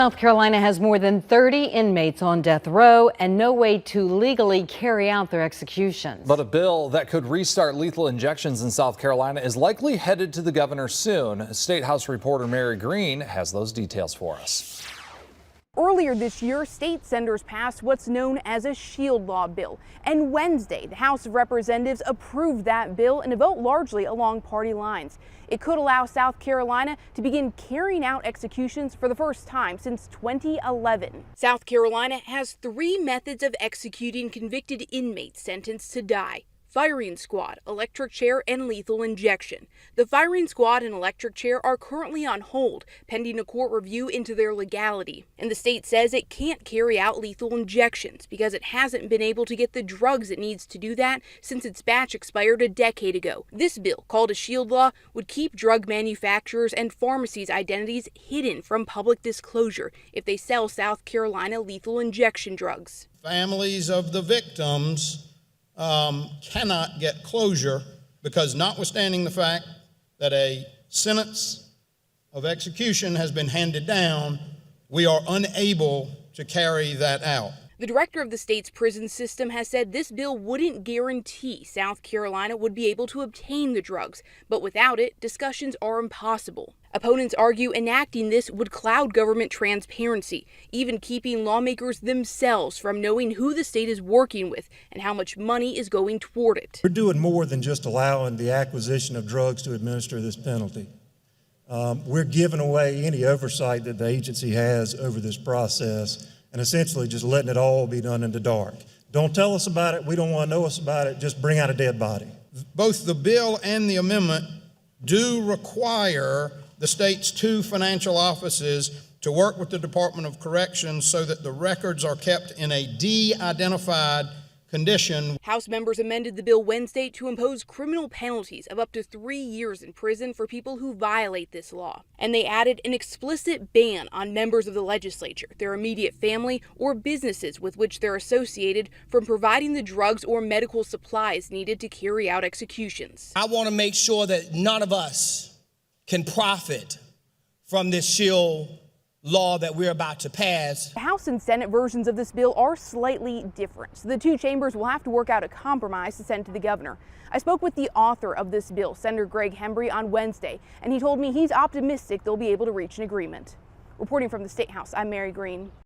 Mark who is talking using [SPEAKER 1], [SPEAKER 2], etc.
[SPEAKER 1] South Carolina has more than 30 inmates on death row and no way to legally carry out their executions.
[SPEAKER 2] But a bill that could restart lethal injections in South Carolina is likely headed to the governor soon. State House reporter Mary Green has those details for us.
[SPEAKER 3] Earlier this year, state senators passed what's known as a SHIELD law bill. And Wednesday, the House of Representatives approved that bill in a vote largely along party lines. It could allow South Carolina to begin carrying out executions for the first time since 2011. South Carolina has 3 methods of executing convicted inmates sentenced to die: firing squad, electric chair, and lethal injection. The firing squad and electric chair are currently on hold, pending a court review into their legality. And the state says it can't carry out lethal injections because it hasn't been able to get the drugs it needs to do that since its batch expired a decade ago. This bill, called a SHIELD law, would keep drug manufacturers and pharmacies' identities hidden from public disclosure if they sell South Carolina lethal injection drugs.
[SPEAKER 4] Families of the victims cannot get closure because, notwithstanding the fact that a sentence of execution has been handed down, we are unable to carry that out.
[SPEAKER 3] The director of the state's prison system has said this bill wouldn't guarantee South Carolina would be able to obtain the drugs, but without it, discussions are impossible. Opponents argue enacting this would cloud government transparency, even keeping lawmakers themselves from knowing who the state is working with and how much money is going toward it.
[SPEAKER 5] We're doing more than just allowing the acquisition of drugs to administer this penalty. We're giving away any oversight that the agency has over this process and essentially just letting it all be done in the dark. Don't tell us about it. We don't want to know us about it. Just bring out a dead body.
[SPEAKER 4] Both the bill and the amendment do require the state's 2 financial offices to work with the Department of Corrections so that the records are kept in a de-identified condition.
[SPEAKER 3] House members amended the bill Wednesday to impose criminal penalties of up to 3 years in prison for people who violate this law. And they added an explicit ban on members of the legislature, their immediate family, or businesses with which they're associated from providing the drugs or medical supplies needed to carry out executions.
[SPEAKER 6] I want to make sure that none of us can profit from this SHIELD law that we're about to pass.
[SPEAKER 3] The House and Senate versions of this bill are slightly different, so the 2 chambers will have to work out a compromise to send to the governor. I spoke with the author of this bill, Senator Greg Hembry, on Wednesday, and he told me he's optimistic they'll be able to reach an agreement. Reporting from the State House, I'm Mary Green.